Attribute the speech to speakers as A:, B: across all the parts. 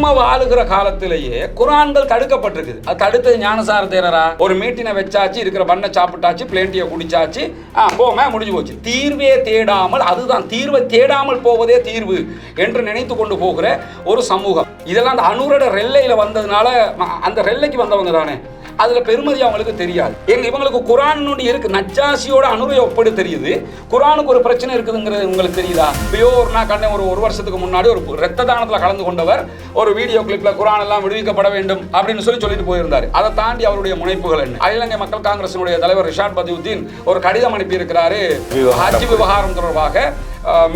A: நம்ம வாழுகிற காலத்திலேயே குர்ஆன்கள் தடுக்கப்பட்டிருக்குது. அது தடுத்தது ஞானசார தேரரா? ஒரு மீட்டினை வச்சாச்சு, இருக்கிற பண்ணை சாப்பிட்டாச்சு, பிளேண்டியை குடிச்சாச்சு, போமே முடிஞ்சு போச்சு. தீர்வே தேடாமல், அதுதான் தீர்வை தேடாமல் போவதே தீர்வு என்று நினைத்து கொண்டு போகிற ஒரு சமூகம். இதெல்லாம் அந்த அனுரட ரெல்லையில வந்ததுனால, அந்த ரெல்லைக்கு வந்தவங்க தானே, அதுல பெருமதி அவங்களுக்கு தெரியாது. இவங்களுக்கு குர்ஆன் இருக்கு, நஜ்ஜாசியோட அனுரை ஒப்பீடு தெரியுது, குர்ஆனுக்கு ஒரு பிரச்சனை இருக்குதுங்கிறது உங்களுக்கு தெரியுதா? பியோர்னா கண்ணே ஒரு வருஷத்துக்கு முன்னாடி ஒரு இரத்த தானத்தில் கலந்து கொண்டவர் ஒரு வீடியோ கிளிப்ல குர்ஆன் எல்லாம் விடுவிக்கப்பட வேண்டும் அப்படின்னு சொல்லிட்டு போயிருந்தார். அதை தாண்டி அவருடைய முனைப்புகள் என்ன? அகில இலங்கை மக்கள் காங்கிரசினுடைய தலைவர் ரிஷாட் பதியுதீன் ஒரு கடிதம் அனுப்பி இருக்கிறாரு, ஹஜ் விவகாரம் தொடர்பாக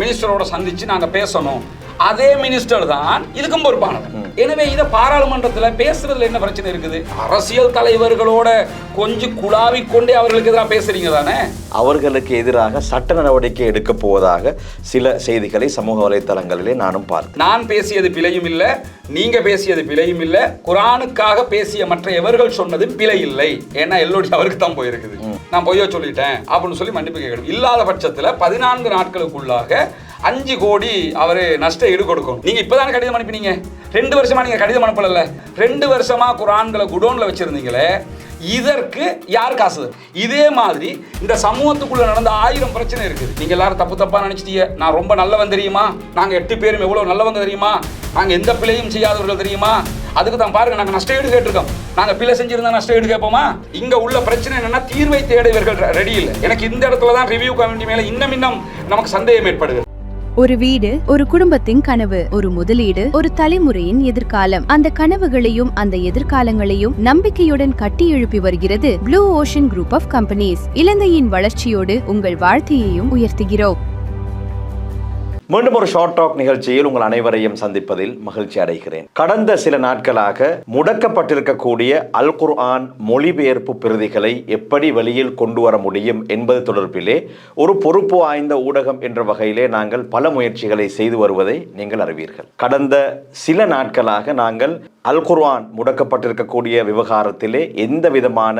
A: மினிஸ்டரோட சந்திச்சு நாங்க பேசணும். அதே மினிஸ்டர் தான் இதுக்கும் பொறுப்பானவர். எனவே இதை பாராளுமன்றத்தில் பேசுறதுல என்ன பிரச்சனை இருக்குது? அரசியல் தலைவர்களோட கொஞ்சம் குழாவிக்கொண்டே அவர்களுக்கு எதிராக பேசுறீங்க தானே?
B: அவர்களுக்கு எதிராக சட்ட நடவடிக்கை எடுக்க போவதாக சில செய்திகளை சமூக வலைத்தளங்களிலே நானும் பார்த்தேன்.
A: நான் பேசியது பிழையும் இல்லை, நீங்க பேசியது பிழையும் இல்லை, குர்ஆனுக்காக பேசிய மற்ற எவர்கள் சொன்னது பிழை இல்லை. ஏன்னா எல்லோரும் அவருக்கு தான் போயிருக்குது. நான் பொய்யா சொல்லிட்டேன் அப்படின்னு சொல்லி மன்னிப்பு கேட்கணும். இல்லாத பட்சத்தில் 14 நாட்களுக்குள்ளாக 5 கோடி அவரு நஷ்ட ஈடு கொடுக்கணும். நீங்க இப்பதானே கடிதம் அனுப்பினீங்க, 2 வருஷமா நீங்க கடிதம் அனுப்பல, 2 வருஷமா குர்ஆன்களை குடோன்ல வச்சிருந்தீங்களே, இதற்கு யார் காசு? இதே மாதிரி இந்த சமூகத்துக்குள்ள நடந்த 1000 பிரச்சனை இருக்குது. நீங்க எல்லாரும் தப்பா நினைச்சிட்டீங்க. நான் ரொம்ப நல்லவன் தெரியுமா, நாங்க 8 பேரும் எவ்வளவு நல்லவங்க தெரியுமா, நாங்க எந்த பிழையும் செய்யாதவர்கள் தெரியுமா, அதுக்கு தான் பாருங்க நாங்க நஷ்ட ஈடு கேட்டிருக்கோம். நாங்க பிழை செஞ்சிருந்தா நஷ்ட ஈடு கேட்போமா? இங்க உள்ள பிரச்சனை என்னன்னா, தீர்வை தேட இவர்கள் ரெடி இல்லை. எனக்கு இந்த இடத்துல தான் ரிவ்யூ கமிட்டி மேல இன்னும் நமக்கு சந்தேகம் ஏற்படுது.
C: ஒரு வீடு ஒரு குடும்பத்தின் கனவு, ஒரு முதலீடு ஒரு தலைமுறையின் எதிர்காலம். அந்த கனவுகளையும் அந்த எதிர்காலங்களையும் நம்பிக்கையுடன் கட்டி எழுப்பி வருகிறது Blue Ocean Group of Companies. இலங்கையின் வளர்ச்சியோடு உங்கள் வாழ்க்கையையும் உயர்த்துகிறோம்.
B: மீண்டும் ஒரு ஷார்ட் டாக் நிகழ்ச்சியில் உங்கள் அனைவரையும் சந்திப்பதில் மகிழ்ச்சி அடைகிறேன். கடந்த சில நாட்களாக முடக்கப்பட்டிருக்கக்கூடிய அல் குர்ஆன் மொழிபெயர்ப்பு பிரதிகளை எப்படி வெளியில் கொண்டு வர முடியும் என்பது தொடர்பிலே ஒரு பொறுப்பு வாய்ந்த ஊடகம் என்ற வகையிலே நாங்கள் பல முயற்சிகளை செய்து வருவதை நீங்கள் அறிவீர்கள். கடந்த சில நாட்களாக நாங்கள் அல் குர்ஆன் முடக்கப்பட்டிருக்கக்கூடிய விவகாரத்திலே எந்த விதமான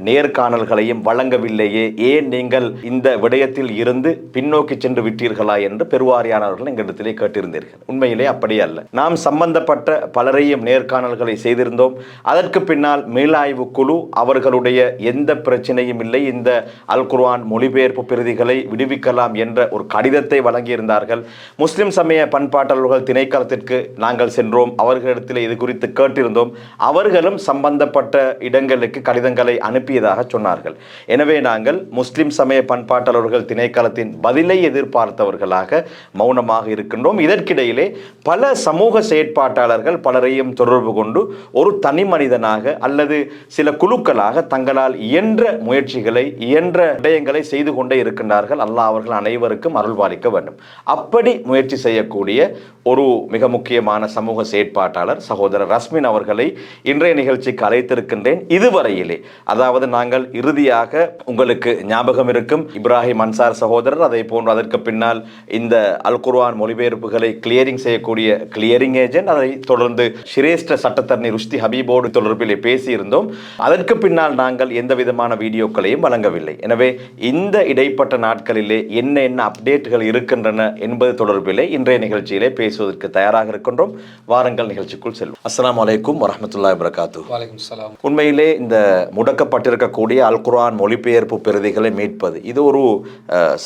B: நேர்காணல்களையும் வழங்கவில்லையே, ஏன் நீங்கள் இந்த விடயத்தில் இருந்து பின்னோக்கி சென்று விட்டீர்களா என்று பெருவாரியானவர்கள் எங்களிடத்திலே கேட்டிருந்தீர்கள். உண்மையிலே அப்படி அல்ல. நாம் சம்பந்தப்பட்ட பலரையும் நேர்காணல்களை செய்திருந்தோம். அதற்கு பின்னால் மேலாய்வு குழு அவர்களுடைய எந்த பிரச்சனையும் இல்லை, இந்த அல் குர்ஆன் மொழிபெயர்ப்பு பிரதிகளை விடுவிக்கலாம் என்ற ஒரு கடிதத்தை வழங்கியிருந்தார்கள். முஸ்லிம் சமய பண்பாட்டாளர்கள் திணைக்களத்திற்கு நாங்கள் சென்றோம், அவர்களிடத்தில் இது குறித்து கேட்டிருந்தோம். அவர்களும் சம்பந்தப்பட்ட இடங்களுக்கு கடிதங்களை அனுப்பியதாக சொன்னார்கள். எனவே நாங்கள் முஸ்லிம் சமய பண்பாட்டாளர்கள் திணைக்களத்தின் பதிலை எதிர்பார்த்தவர்களாக மௌனமாக இருக்கின்றோம். இதற்கிடையிலே பல சமூக செயற்பாட்டாளர்கள் பலரையும் தொடர்பு கொண்டு ஒரு தனி மனிதனாக அல்லது சில குழுக்களாக தங்களால் இயன்ற முயற்சிகளை இயன்ற விடயங்களை செய்து கொண்டே இருக்கின்றார்கள். அல்லாஹ் அவர்கள் அனைவருக்கும் அருள்பாலிக்க வேண்டும். அப்படி முயற்சி செய்யக்கூடிய ஒரு மிக முக்கியமான சமூக செயற்பாட்டாளர் சகோதரர் ரஸ்மின் அவர்களை இன்றைய நிகழ்ச்சிக்கு அழைத்திருக்கின்றேன். இதுவரையிலே, அதாவது நாங்கள் இறுதியாக உங்களுக்கு ஞாபகம் இருக்கும் இப்ராஹிம் அன்சார் சகோதரர், அதே போன்று அதற்கு பின்னால் இந்த அல் குர்ஆன் மொழிபெயர்ப்புகளை கிளியரிங் செய்யக்கூடிய கிளியரிங் ஏஜென்ட், அதை தொடர்ந்து சிரேஷ்ட சட்டத்தரணி ருஷ்டி ஹபீபோடு தொடர்பிலே பேசியிருந்தோம். அதற்கு பின்னால் நாங்கள் எந்த விதமான வீடியோக்களையும் வழங்கவில்லை. எனவே இந்த இடைப்பட்ட நாட்களிலே என்ன அப்டேட்டுகள் இருக்கின்றன என்பது தொடர்பிலே இன்றைய நிகழ்ச்சியிலே பேசுவதற்கு தயாராக இருக்கின்றோம். வாருங்கள் நிகழ்ச்சிக்குள் செல்வோம். அஸ்ஸலாமு அலைக்கும் வரஹ்மத்துல்லாஹி வபரகாத்துஹு.
A: வலைக்கும் ஸலாம்.
B: உண்மையிலே இந்த முடக்கப்பட்டிருக்கக்கூடிய அல் குர்ஆன் மொழிபெயர்ப்பு பிரதிகளை மீட்பது இது ஒரு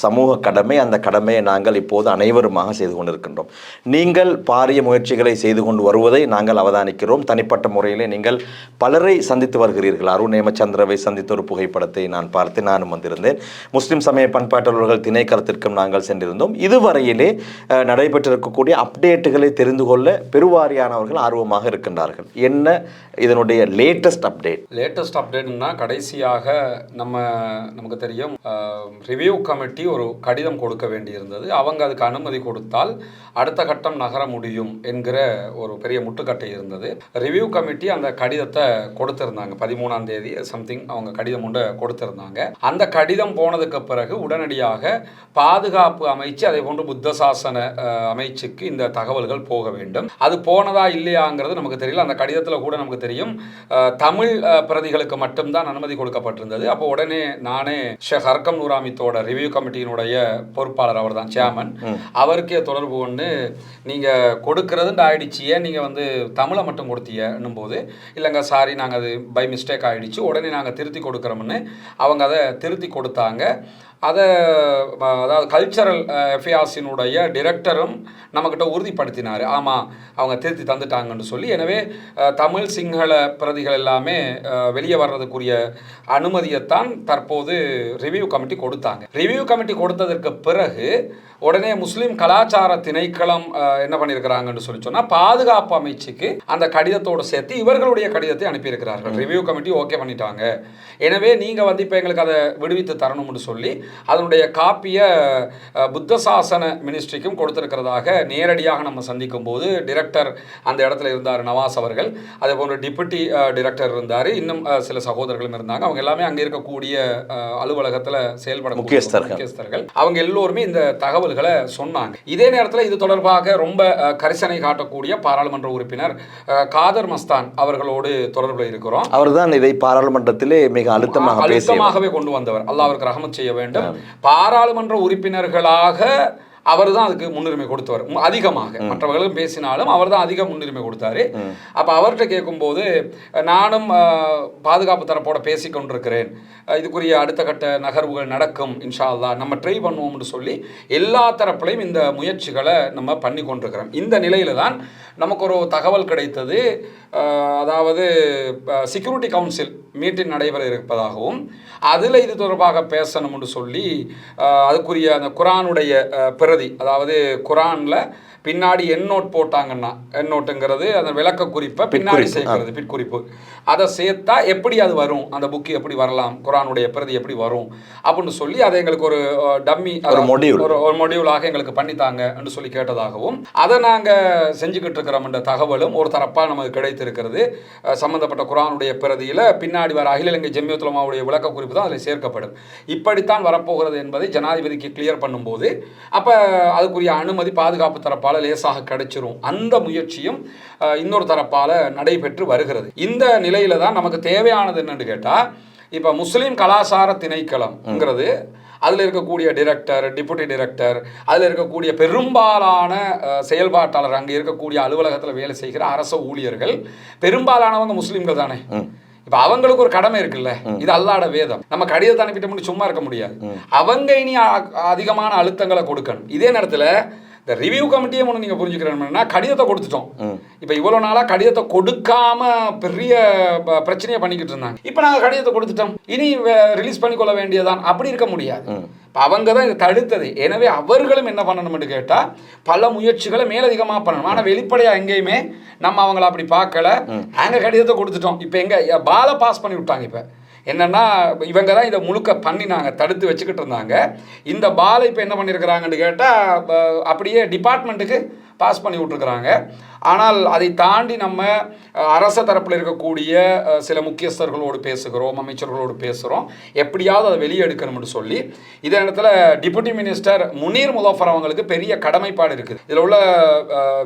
B: சமூக கடமை. அந்த கடமையை நாங்கள் இப்போது அனைவருமாக செய்து கொண்டிருக்கின்றோம். நீங்கள் பாரிய முயற்சிகளை செய்து கொண்டு வருவதை நாங்கள் அவதானிக்கிறோம். தனிப்பட்ட முறையிலே நீங்கள் பலரை சந்தித்து வருகிறீர்கள். அருண் நேமச்சந்திரவை சந்தித்த ஒரு புகைப்படத்தை நான் பார்த்து நானும் வந்திருந்தேன். முஸ்லிம் சமய பண்பாட்டாளர்கள் திணைக்களத்திற்கும் நாங்கள் சென்றிருந்தோம். இதுவரையிலே நடைபெற்றிருக்கக்கூடிய அப்டேட்டுகளை தெரிந்து கொள்ள பெருவாரியானவர்கள் ஆர்வமாக இருக்கின்றார்கள். என்ன இதனுடைய லேட்டஸ்ட் அப்டேட்?
A: லேட்டஸ்ட் அப்டேட்னா கடைசியாக நமக்கு தெரியும், ரிவ்யூ கமிட்டி ஒரு கடிதம் கொடுக்க வேண்டியிருந்தது. அவங்க அதுக்கு அனுமதி கொடுத்தால் அடுத்த கட்டம் நகர முடியும் என்கிற ஒரு பெரிய முட்டுக்கட்டை இருந்தது. ரிவ்யூ கமிட்டி அந்த கடிதத்தை கொடுத்திருந்தாங்க. 13ஆம் தேதி சம்திங் அவங்க கடிதம் ஒன்று கொடுத்திருந்தாங்க. அந்த கடிதம் போனதுக்கு பிறகு உடனடியாக பாதுகாப்பு அமைச்சு, அதே போன்று புத்த சாசன அமைச்சுக்கு இந்த தகவல்கள் போக வேண்டும். அது போனதா இல்லையாங்கிறது நமக்கு தெரியல. அந்த கடிதத்தில் கூட நமக்கு தெரியும் தமிழ் பிரதிகளுக்கு மட்டும்தான் அனுமதி கொடுக்கப்பட்டிருந்தது. அப்போ உடனே நானே ஷேக் ஹர்கம் நூராமித்தோட ரிவ்யூ கமிட்டியினுடைய பொறுப்பாளர், அவர் தான் சேர்மன், அவருக்கே தொடர்பு கொண்டு நீங்கள் கொடுக்கறதுன்னு ஆயிடுச்சு, ஏன் நீங்கள் வந்து தமிழை மட்டும் கொடுத்தீங்கன்னும் போது, இல்லைங்க சாரி நாங்கள் அது பை மிஸ்டேக் ஆகிடுச்சு, உடனே நாங்கள் திருத்தி கொடுக்குறோம்னு அவங்க அதை திருத்தி கொடுத்தாங்க. அதை அதாவது கல்ச்சரல் அஃபேர்ஸினுடைய டிரெக்டரும் நம்மக்கிட்ட உறுதிப்படுத்தினார், ஆமாம் அவங்க திருத்தி தந்துட்டாங்கன்னு சொல்லி. எனவே தமிழ் சிங்கள பிரதிகள் எல்லாமே வெளியே வர்றதுக்குரிய அனுமதியைத்தான் தற்போது ரிவ்யூ கமிட்டி கொடுத்தாங்க. ரிவ்யூ கமிட்டி கொடுத்ததற்கு பிறகு உடனே முஸ்லீம் கலாச்சார திணைக்களம் என்ன பண்ணியிருக்கிறாங்கன்னு சொல்லி சொன்னால், பாதுகாப்பு அமைச்சுக்கு அந்த கடிதத்தோடு சேர்த்து இவர்களுடைய கடிதத்தை அனுப்பியிருக்கிறார்கள். ரிவ்யூ கமிட்டி ஓகே பண்ணிட்டாங்க, எனவே நீங்கள் வந்து இப்போ எங்களுக்கு அதை விடுவித்து தரணும்னு சொல்லி அதனுடைய காப்பியை புத்த சாசன மினிஸ்ட்ரிக்கும் கொடுத்திருக்கிறதாக நேரடியாக நம்ம சந்திக்கும் போது டிரெக்டர் அந்த இடத்துல இருந்தார் நவாஸ் அவர்கள், அதே போன்ற டிப்யூட்டி டிரெக்டர் இருந்தார், இன்னும் சில சகோதரர்களும் இருந்தாங்க. அவங்க எல்லாமே அங்கே இருக்கக்கூடிய அலுவலகத்தில் செயல்பட முக்கியஸ்தர்கள். அவங்க எல்லோருமே இந்த தகவல்களை சொன்னாங்க. இதே நேரத்தில் இது தொடர்பாக ரொம்ப கரிசனை காட்டக்கூடிய பாராளுமன்ற உறுப்பினர் காதர் மஸ்தான் அவர்களோடு தொடர்பில் இருக்கிறோம்.
B: அவர்தான் இதை பாராளுமன்றத்திலே மிக அழுத்தமாகவே
A: கொண்டு வந்தவர். அல்லாஹ் அவருக்கு ரஹமத் செய்ய வேண்டும். பாராளுமன்ற உறுப்பினர்களாக அவர் தான் அதுக்கு முன்னுரிமை கொடுத்தவர் அதிகமாக. மற்றவர்களும் பேசினாலும் அவர் தான் அதிக முன்னுரிமை கொடுத்தாரு. அப்போ அவர்கிட்ட கேட்கும்போது, நானும் பாதுகாப்பு தரப்போட பேசி கொண்டிருக்கிறேன், இதுக்குரிய அடுத்த கட்ட நகர்வுகள் நடக்கும் இன்ஷா அல்லாஹ், நம்ம ட்ரை பண்ணுவோம்னு சொல்லி எல்லா தரப்புலையும் இந்த முயற்சிகளை நம்ம பண்ணி கொண்டிருக்கிறோம். இந்த நிலையில தான் நமக்கு ஒரு தகவல் கிடைத்தது. அதாவது செக்யூரிட்டி கவுன்சில் மீட்டிங் நடைபெற இருப்பதாகவும் அதில் இது தொடர்பாக பேசணும்னு சொல்லி அதுக்குரிய அந்த குரானுடைய பிரதி, அதாவது குரானில் பின்னாடி எண்ணோட் போட்டாங்கன்னா, எண்ணோட்டுங்கிறது அந்த விளக்க குறிப்பை பின்னாடி சேர்க்கிறது, பிற்குறிப்பு, அதை சேர்த்தா எப்படி அது வரும், அந்த புக்கு எப்படி வரலாம், குரானுடைய பிரதி எப்படி வரும் அப்படின்னு சொல்லி அதை எங்களுக்கு ஒரு டம்மி ஒரு மொடியூலாக எங்களுக்கு பண்ணித்தாங்கன்னு சொல்லி கேட்டதாகவும், அதை நாங்கள் செஞ்சுக்கிட்டு இருக்கிறோம் என்ற தகவலும் ஒரு தரப்பாக நமக்கு கிடைத்திருக்கிறது. சம்பந்தப்பட்ட குரானுடைய பிரதியில் பின்னாடி வர அகில இலங்கை ஜம்மியத்துல் உலமாவுடைய விளக்க குறிப்பு தான் அதில் சேர்க்கப்படும். இப்படித்தான் வரப்போகிறது என்பதை ஜனாதிபதிக்கு கிளியர் பண்ணும்போது அப்போ அதுக்குரிய அனுமதி பாதுகாப்பு தரப்பால் லேசாக கிடைச்சிரும். அந்த முயற்சியும் இன்னொரு தரப்பால் நடைபெற்று வருகிறது. இந்த நிலையில தான் நமக்கு தேவையானது என்னன்னு கேட்டால், இப்போ முஸ்லீம் கலாச்சார திணைக்களம்ங்கிறது அதில் இருக்கக்கூடிய டிரெக்டர், டிப்யூட்டி டிரெக்டர், அதில் இருக்கக்கூடிய பெரும்பாலான செயல்பாட்டாளர், அங்கே இருக்கக்கூடிய அலுவலகத்தில் வேலை செய்கிற அரச ஊழியர்கள் பெரும்பாலானவங்க முஸ்லீம்கள் தானே. இப்போ அவங்களுக்கு ஒரு கடமை இருக்குல்ல, இது அல்லாஹ்வோட வேதம். நம்ம கடிதத்தை அனுப்பிட்டு சும்மா இருக்க முடியாது. அவங்க இனி அதிகமான அழுத்தங்களை கொடுக்கணும். இதே நேரத்தில் இந்த ரிவ்யூ கமிட்டியை ஒன்று நீங்கள் புரிஞ்சுக்கிறேன்னா, கடிதத்தை கொடுத்துட்டோம். இப்போ இவ்வளோ நாளாக கடிதத்தை கொடுக்காம பெரிய பிரச்சனையை பண்ணிக்கிட்டு இருந்தாங்க. இப்போ நாங்கள் கடிதத்தை கொடுத்துட்டோம், இனி ரிலீஸ் பண்ணிக்கொள்ள வேண்டியதான், அப்படி இருக்க முடியாது. இப்போ அவங்க தான் இதை தடுத்தது. எனவே அவர்களும் என்ன பண்ணணும்னு கேட்டால் பல முயற்சிகளை மேலதிகமாக பண்ணணும். ஆனால் வெளிப்படையாக எங்கேயுமே நம்ம அவங்கள அப்படி பார்க்கல. நாங்கள் கடிதத்தை கொடுத்துட்டோம், இப்போ எங்கே பாலை பாஸ் பண்ணி விட்டாங்க. இப்போ என்னன்னா, இவங்க தான் இதை முழுக்க பண்ணினாங்க, தடுத்து வச்சுக்கிட்டு இருந்தாங்க. இந்த பாலை இப்போ என்ன பண்ணியிருக்கிறாங்கன்னு கேட்டால் அப்படியே டிபார்ட்மெண்ட்டுக்கு பாஸ் பண்ணி விட்டுருக்குறாங்க. ஆனால் அதை தாண்டி நம்ம அரச தரப்பில் இருக்கக்கூடிய சில முக்கியஸ்தர்களோடு பேசுகிறோம், அமைச்சர்களோடு பேசுகிறோம், எப்படியாவது அதை வெளியே எடுக்கணும்னு சொல்லி. இதே இடத்துல டிப்யூட்டி மினிஸ்டர் முனீர் முலஃபர் அவங்களுக்கு பெரிய கடமைப்பாடு இருக்குது. இதில் உள்ள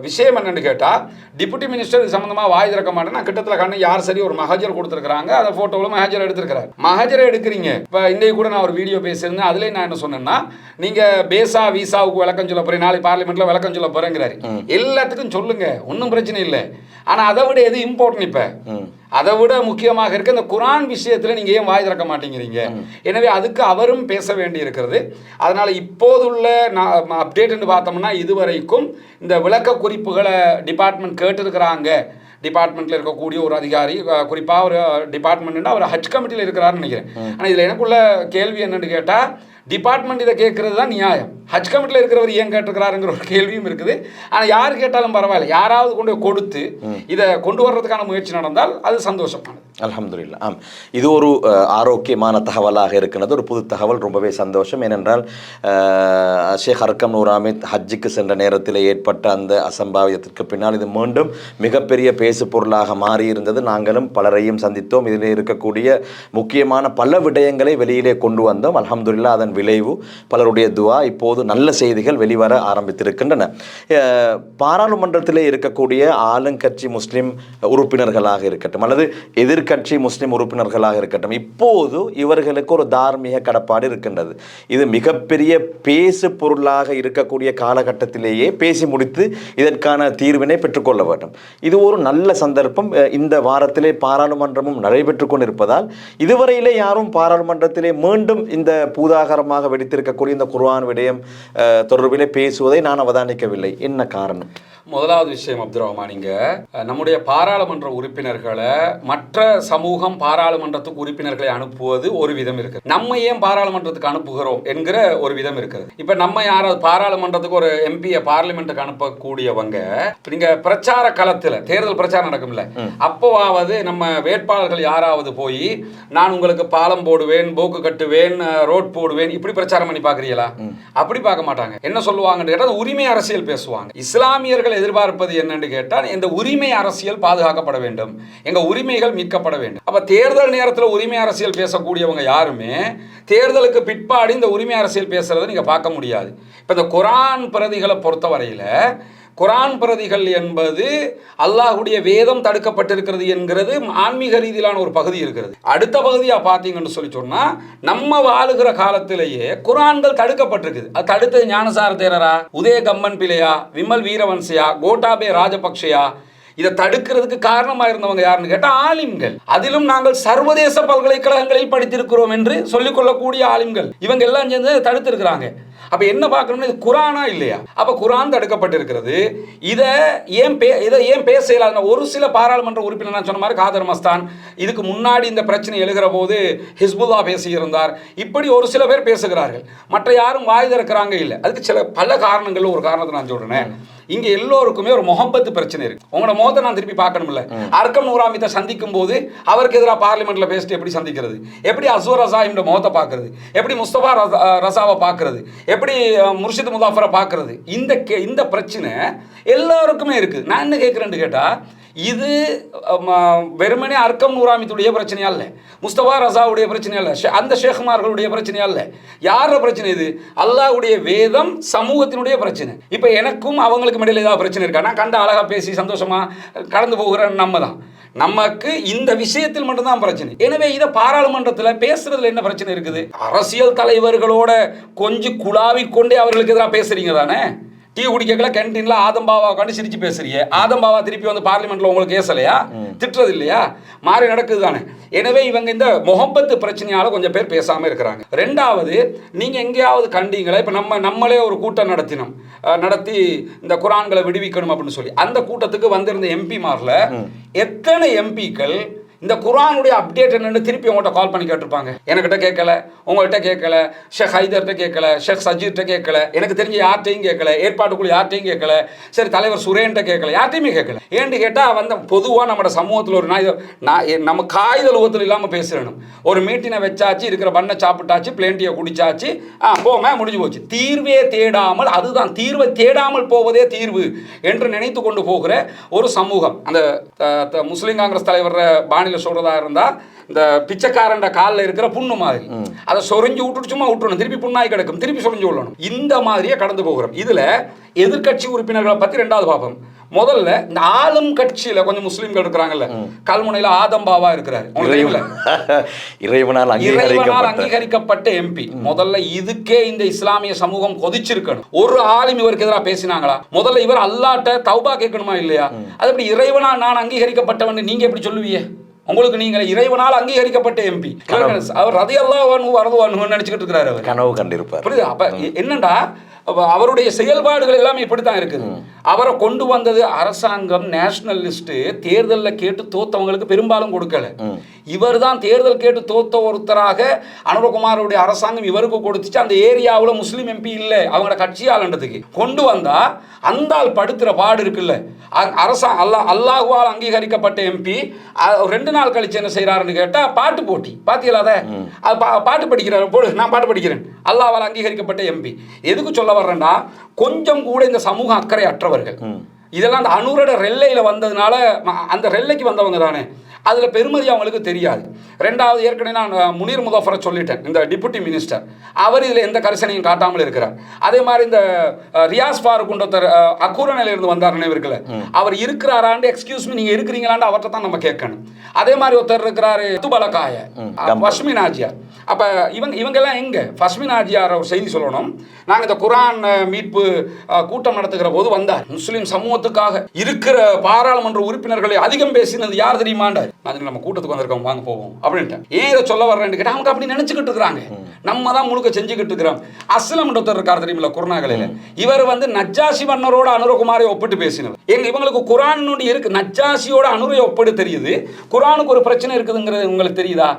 A: விஷயம் என்னென்னு கேட்டால், டிப்யூட்டி மினிஸ்டர் இது சம்மந்தமாக வாய் திறக்க மாட்டேன். நான் கிட்டத்தில் கண்ணு யார் சரி ஒரு மஹஜர் கொடுத்துருக்குறாங்க, அந்த ஃபோட்டோவில் மஹஜர் எடுத்துருக்கிறார். மஹஜரை எடுக்கிறீங்க. இப்போ இன்றைக்கு கூட நான் ஒரு வீடியோ பேசியிருந்தேன், அதிலே நான் என்ன சொன்னேன்னா, நீங்கள் பேசா வீசாவுக்கு விளக்கம் சொல்ல போகிறேன், நாளைக்கு பார்லிமெண்ட்டில் விளக்கம் சொல்ல போகிறேங்கிறாரு. எல்லாத்துக்கும் சொல்லுங்க, ஒன்றும் பிரச்சனை இல்லை. ஆனால் அதை விட எது இம்பார்ட்டன்ட், இப்போ அதை விட முக்கியமாக இருக்க இந்த குரான் விஷயத்தில் நீங்கள் ஏன் வாய் திறக்க மாட்டேங்கிறீங்க? எனவே அதுக்கு அவரும் பேச வேண்டி இருக்கிறது. அதனால் இப்போதுள்ள அப்டேட்னு பார்த்தோம்னா, இதுவரைக்கும் இந்த விளக்க குறிப்புகளை டிபார்ட்மெண்ட் கேட்டுருக்கிறாங்க. டிபார்ட்மெண்ட்டில் இருக்கக்கூடிய ஒரு அதிகாரி, குறிப்பாக ஒரு டிபார்ட்மெண்ட்னா அவர் ஹஜ் கமிட்டியில் இருக்கிறாருன்னு நினைக்கிறேன். ஆனால் இதில் எனக்குள்ள கேள்வி என்னென்னு கேட்டால், டிபார்ட்மெண்ட் இதை கேட்கறது தான் நியாயம், ஹஜ் கமிட்டியில் இருக்கிறவர் ஏன் கேட்டிருக்கிறாருங்கிற ஒரு கேள்வியும் இருக்குது. ஆனால் யார் கேட்டாலும் பரவாயில்ல, யாராவது கொண்டு கொடுத்து இதை கொண்டு வர்றதுக்கான முயற்சி நடந்தால் அது சந்தோஷமானது.
B: அல்ஹம்துலில்லாஹ். ஆம், இது ஒரு ஆரோக்கியமான தகவலாக இருக்கிறது, ஒரு புது தகவல், ரொம்பவே சந்தோஷம். ஏனென்றால் ஷேக் ஹர்கம் நூராமித் ஹஜ்ஜுக்கு சென்ற நேரத்தில் ஏற்பட்ட அந்த அசம்பாவிதத்திற்கு பின்னால் இது மீண்டும் மிகப்பெரிய பேசு பொருளாக மாறியிருந்தது. நாங்களும் பலரையும் சந்தித்தோம், இதில் இருக்கக்கூடிய முக்கியமான பல விடயங்களை வெளியிலே கொண்டு வந்தோம். அல்ஹம்துலில்லாஹ், அதன் விளைவு, பலருடைய துவா, இப்போது நல்ல செய்திகள் வெளிவர ஆரம்பித்திருக்கின்றன. பாராளுமன்றத்திலே இருக்கக்கூடிய ஆளுங்கட்சி முஸ்லிம் உறுப்பினர்களாக இருக்கட்டும் அல்லது எதிர்க்கட்சி முஸ்லிம் உறுப்பினர்களாக இருக்கட்டும், இப்போது இவர்களுக்கு ஒரு தார்மீக கடப்பாடு இருக்கின்றது. இது மிகப்பெரிய பேசு பொருளாக இருக்கக்கூடிய காலகட்டத்திலேயே பேசி முடித்து இதற்கான தீர்வினை பெற்றுக்கொள்ள வேண்டும். இது ஒரு நல்ல சந்தர்ப்பம். இந்த வாரத்திலே பாராளுமன்றமும் நடைபெற்று கொண்டிருப்பதால் இதுவரையிலே யாரும் பாராளுமன்றத்திலே மீண்டும் இந்த பூதாகரமாக வெடித்திருக்கக்கூடிய இந்த குர்ஆன் விடயம் தொடர்பிலே பேசுவதை நான் அவதானிக்கவில்லை. என்ன காரணம்?
A: முதலாவது விஷயம் அப்துல் ரஹ்மான், நீங்க நம்முடைய பாராளுமன்ற உறுப்பினர்களை மற்ற சமூகம் பாராளுமன்றத்துக்கு உறுப்பினர்களை அனுப்புவது ஒரு விதம் இருக்கு. நம்ம ஏன் பாராளுமன்றத்துக்கு அனுப்புகிறோம் என்கிற ஒரு விதம் இருக்கிறது. இப்ப நம்ம யாராவது பாராளுமன்றத்துக்கு ஒரு எம்பியை பார்லிமெண்ட்டுக்கு அனுப்பக்கூடியவங்க, நீங்க பிரச்சார களத்துல தேர்தல் பிரச்சாரம் நடக்கும்ல, அப்போவாவது நம்ம வேட்பாளர்கள் யாராவது போய் நான் உங்களுக்கு பாலம் போடுவேன், போக்கு கட்டுவேன், ரோட் போடுவேன், இப்படி பிரச்சாரம் பண்ணி பாக்குறீங்களா? அப்படி பார்க்க மாட்டாங்க. என்ன சொல்லுவாங்கன்னு கேட்டா உரிமை அரசியல் பேசுவாங்க. இஸ்லாமியர்கள் எதிர்பார்ப்பது என்னன்னு கேட்டால் இந்த உரிமை அரசியல் பாதுகாக்கப்பட வேண்டும், எங்க உரிமைகள் மீட்கப்பட வேண்டும். அப்ப தேர்தல் நேரத்தில் உரிமை அரசியல் பேசக்கூடியவங்க யாருமே தேர்தலுக்கு பிற்பாடு இந்த உரிமை அரசியல் பேசுறதை நீங்க பார்க்க முடியாது. இப்ப இந்த குர்ஆன் பிரதிகளை பொறுத்தவரையில குர்ஆன் பிரதிகள் என்பது அல்லாஹ்வுடைய வேதம் தடுக்கப்பட்டிருக்கிறது என்கிறது ஆன்மீக ரீதியிலான ஒரு பகுதி இருக்கிறது. அடுத்த பகுதியா பார்த்தீங்கன்னு சொல்லி சொன்னா நம்ம வாழுகிற காலத்திலேயே குர்ஆன்கள் தடுக்கப்பட்டிருக்குது. அது தடுத்தது ஞானசார தேரரா, உதய கம்மன் பிள்ளையா, விமல் வீரவன்சையா, கோட்டாபே ராஜபக்ஷையா? இதை தடுக்கிறதுக்கு காரணமாக இருந்தவங்க யாருன்னு கேட்டால் ஆலிம்கள். அதிலும் நாங்கள் சர்வதேச பல்கலைக்கழகங்களில் படித்திருக்கிறோம் என்று சொல்லிக்கொள்ளக்கூடிய ஆலிம்கள் இவங்க எல்லாம் சேர்ந்து தடுத்திருக்கிறாங்க. அப்ப என்ன பார்க்கணும்னா இது குர்ஆனா இல்லையா? அப்ப குர்ஆன் தடுக்கப்பட்டிருக்கிறது. இதை ஏன் பேச இயலாத ஒரு சில பாராளுமன்ற உறுப்பினர் நான் சொன்ன மாதிரி காதர் மஸ்தான் இதுக்கு முன்னாடி இந்த பிரச்சனை எழுகிற போது ஹிஸ்புல்லா பேசியிருந்தார். இப்படி ஒரு சில பேர் பேசுகிறார்கள், மற்ற யாரும் வாய் திறக்கிறாங்க இல்லை. அதுக்கு சில பல காரணங்கள். ஒரு காரணத்தை நான் சொல்றேன். இங்க எல்லோருக்குமே ஒரு முகப்பத்து பிரச்சனை இருக்கு. உங்களோட முகத்தை நான் திருப்பி பார்க்கணும்ல. அர்க்கம் நூராமித்தை சந்திக்கும் போது அவருக்கு எதிராக பார்லிமெண்ட்ல பேசிட்டு எப்படி சந்திக்கிறது, எப்படி அஸ்வர் ரசாயிம் முகத்தை பார்க்கறது, எப்படி முஸ்தபா ரசாவை பார்க்கறது, எப்படி முர்ஷித் முதாஃபரை பார்க்கறது, இந்த பிரச்சனை எல்லாருக்குமே இருக்கு. நான் என்ன கேட்கிறேன்னு கேட்டா, இது வெறுமனே அர்க்கம் நூராமித்துடைய பிரச்சனையா இல்லை, முஸ்தபா ரசாவுடைய பிரச்சனையா இல்லை, அந்த ஷேகுமார்களுடைய பிரச்சனையா இல்லை. யாரோட பிரச்சனை இது? அல்லாஹ்வுடைய வேதம் சமூகத்தினுடைய பிரச்சனை. இப்போ எனக்கும் அவங்களுக்கும் இடையில ஏதாவது பிரச்சனை இருக்கா? நான் கண்ட அழகா பேசி சந்தோஷமா கடந்து போகிற நம்ம தான். நமக்கு இந்த விஷயத்தில் மட்டும்தான் பிரச்சனை. எனவே இதை பாராளுமன்றத்தில் பேசுறதுல என்ன பிரச்சனை இருக்குது? அரசியல் தலைவர்களோட கொஞ்சம் குழாவிக்கொண்டே அவர்களுக்கு எதிராக பேசுறீங்க தானே. டீ குடிக்கல கேன்டீன்ல ஆதம்பாவா உட்காந்து சிரிச்சு பேசுறீங்க. ஆதம்பாவா திருப்பி வந்து பார்லிமெண்ட்ல உங்களுக்கு கேசலையா, திட்டுறது இல்லையா? மாறி நடக்குது தானே. எனவே இவங்க இந்த முகப்பத்து பிரச்சனையால கொஞ்சம் பேர் பேசாம இருக்கிறாங்க. ரெண்டாவது, நீங்க எங்கேயாவது கண்டீங்களா? இப்ப நம்மளே ஒரு கூட்டம் நடத்தி இந்த குர்ஆன்களை விடுவிக்கணும் அப்படின்னு சொல்லி அந்த கூட்டத்துக்கு வந்திருந்த எம்பிமார்ல எத்தனை எம்பிக்கள் இந்த குர்ஆனுடைய அப்டேட் என்னன்னு திருப்பி உங்கள்கிட்ட கால் பண்ணி கேட்டிருப்பாங்க? என்கிட்ட கேட்கல, உங்கள்கிட்ட கேட்கல, ஷேக் ஹைதர்கிட்ட கேட்கல, ஷேக் சஜீர்கிட்ட கேட்கல, எனக்கு தெரிஞ்ச யார்ட்டையும் கேட்கல, ஏற்பாட்டுக்குள்ள யார்ட்டையும் கேட்கல, சரி தலைவர் சுரேன்கிட்ட கேட்கல, யார்ட்டையுமே கேட்கல. ஏன்னு கேட்டால் வந்து பொதுவாக நம்ம சமூகத்தில் ஒரு நம்ம காகித உலகத்தில் இல்லாமல் பேசணும். ஒரு மீட்டினை வச்சாச்சு, இருக்கிற பண்ணை சாப்பிட்டாச்சு, பிளேண்டியை குடிச்சாச்சு, போங்க முடிஞ்சு போச்சு. தீர்வே தேடாமல், அதுதான் தீர்வை தேடாமல் போவதே தீர்வு என்று நினைத்து கொண்டு போகிற ஒரு சமூகம். அந்த முஸ்லீம் காங்கிரஸ் தலைவர் பாணியில் சொல்றதா இருந்தா இந்த பிச்சைக்காரன் காலில் இருக்கிற புண்ணு மாதிரி, அதை சொரிஞ்சு விட்டுட்டு சும்மா விட்டுணும், திருப்பி புண்ணாய் கிடக்கும், திருப்பி சொரிஞ்சு விடணும். இந்த மாதிரியே கடந்து போகிறோம். இதுல எதிர்கட்சி உறுப்பினர்களை பத்தி ரெண்டாவது பார்ப்போம். முதல்ல இந்த ஆளும் கட்சியில கொஞ்சம் முஸ்லிம்கள் இருக்கிறாங்கல்ல, கல்முனையில ஆதம்பாவா இருக்கிறாரு, இறைவனால் அங்கீகரிக்கப்பட்ட எம்பி. முதல்ல இதுக்கே இந்த இஸ்லாமிய சமூகம் கொதிச்சிருக்கணும். ஒரு ஆளும் இவருக்கு எதிராக பேசினாங்களா? முதல்ல இவர் அல்லாட்ட தௌபா கேட்கணுமா இல்லையா? அது எப்படி இறைவனால் நான் அங்கீகரிக்கப்பட்டவன் நீங்க எப்படி சொல்லுவீங்க? உங்களுக்கு நீங்கள் இறைவனால் அங்கீகரிக்கப்பட்ட எம்பி. அவர் ரலியல்லாஹு அன்ஹு வரதுவான்னு நினைச்சுக்கிட்டு இருக்கிறாரு. அவர் கனவு கண்டிருப்பார். புரியுது? அப்ப என்னண்டா அவருடைய செயல்பாடுகள் எல்லாமே இப்படித்தான் இருக்குது. அவரை கொண்டு வந்தது அரசாங்கம் நேஷனலிஸ்ட். தேர்தலில் கேட்டு தோத்தவங்களுக்கு பெரும்பாலும் கொடுக்கல. இவர் தான் தேர்தல் கேட்டு தோத்த ஒருத்தராக அனுரகுமாரோடைய அரசாங்கம் இவருக்கு கொடுத்துச்சு. அந்த ஏரியாவில் முஸ்லீம் எம்பி இல்லை, அவங்களோட கட்சியாளன்றதுக்கு கொண்டு வந்தா அந்த ஆள் படுத்துற பாடு இருக்குல்ல. அல்லாஹ்வால் அங்கீகரிக்கப்பட்ட எம்பி 2 நாள் கழிச்சு என்ன செய்யறாருன்னு கேட்டா பாட்டு போட்டி. பாத்தீங்களாத பாட்டு படிக்கிறார், போடு நான் பாட்டு படிக்கிறேன். அல்லாஹ்வால் அங்கீகரிக்கப்பட்ட எம்பி. எதுக்கு சொல்ல வர்றேன்னா, கொஞ்சம் கூட இந்த சமூக அக்கறை அற்றவர்கள் இதெல்லாம் அந்த அனுரோட ரெல்லையில வந்ததுனால, அந்த ரெல்லைக்கு வந்தவங்க தானே. அதில் பெருமதி அவங்களுக்கு தெரியாது. ரெண்டாவது, ஏற்கனவே நான் முனீர் முதஃபரை சொல்லிட்டேன், இந்த டிப்யூட்டி மினிஸ்டர், அவர் இதில் எந்த கரிசனையும் காட்டாமல் இருக்கிறார். அதே மாதிரி இந்த ரியாஸ் ஃபாரூக் ஒருத்தர் அக்கூரனிலிருந்து வந்தார் நினைவிருக்கல, அவர் இருக்கிறாராண்டு எக்ஸ்கியூஸ் மீ நீங்கள் இருக்கிறீங்களான்னு அவர்கிட்ட தான் நம்ம கேட்கணும். அதே மாதிரி ஒருத்தர் இருக்கிறாரு துபலக்காய பஷ்மின் ஆஜியார். அப்போ இவங்கெல்லாம் எங்கே? பஷ்மின் ஆஜியார் ஒரு செய்தி சொல்லணும். நாங்கள் இந்த குர்ஆன் மீட்பு கூட்டம் நடத்துகிற போது வந்தார். முஸ்லீம் சமூகத்துக்காக இருக்கிற பாராளுமன்ற உறுப்பினர்களை அதிகம் பேசினது யார் தெரியுமாண்டார். அது நம்ம கூட்டத்துக்கு வந்திருக்கோம், வாங்க போவோம் அப்படின்ட்டு. ஏன் இதை சொல்ல வர்றேன்னு கேட்டால் அவங்க அப்படி நினைச்சுக்கிட்டு இருக்கிறாங்க, நம்ம தான் முழுக்க செஞ்சுக்கிட்டு இருக்கிறோம். அஸ்லம் ஒருத்தர் இருக்கார் தெரியுமில்ல குர்ஆனில், இவர் வந்து நஜ்ஜாசி மன்னரோட அனுரகுமாரை ஒப்பிட்டு பேசினவர். இவங்களுக்கு குர்ஆனுடைய இருக்கு, நஜ்ஜாசியோட அனுரை ஒப்பிட்டு தெரியுது, குர்ஆனுக்கு ஒரு பிரச்சனை இருக்குதுங்கிறது உங்களுக்கு தெரியுதா?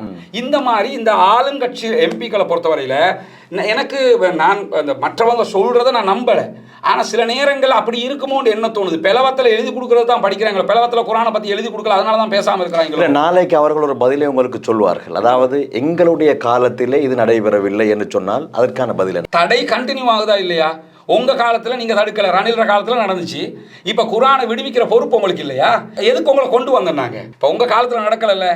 A: இந்த மாதிரி இந்த ஆளுங்கட்சி எம்பிக்களை பொறுத்தவரையில் எனக்கு நான் அந்த மற்றவங்க சொல்றதை நான் நம்பலை. ஆனால் சில நேரங்கள் அப்படி இருக்குமோன்னு என்ன தோணுது. பிளவத்தில் எழுதி கொடுக்கறது தான் படிக்கிறாங்க, பிளவத்தில் குர்ஆனை பற்றி எழுதி கொடுக்கல, அதனால தான் பேசாமல் இருக்கிறாங்க.
B: நாளைக்கு அவர்கள் ஒரு பதிலை உங்களுக்கு சொல்வார்கள், அதாவது எங்களுடைய காலத்திலே இது நடைபெறவில்லை என்று சொன்னால் அதற்கான பதில்
A: தடை கண்டினியூ ஆகுதா இல்லையா? உங்கள் காலத்தில் நீங்கள் தடுக்கலை, ரணில்ற காலத்தில் நடந்துச்சு. இப்போ குர்ஆனை விடுவிக்கிற பொறுப்பு உங்களுக்கு இல்லையா? எதுக்கு உங்களை கொண்டு வந்தாங்க? இப்போ உங்கள் காலத்தில் நடக்கலைல்ல,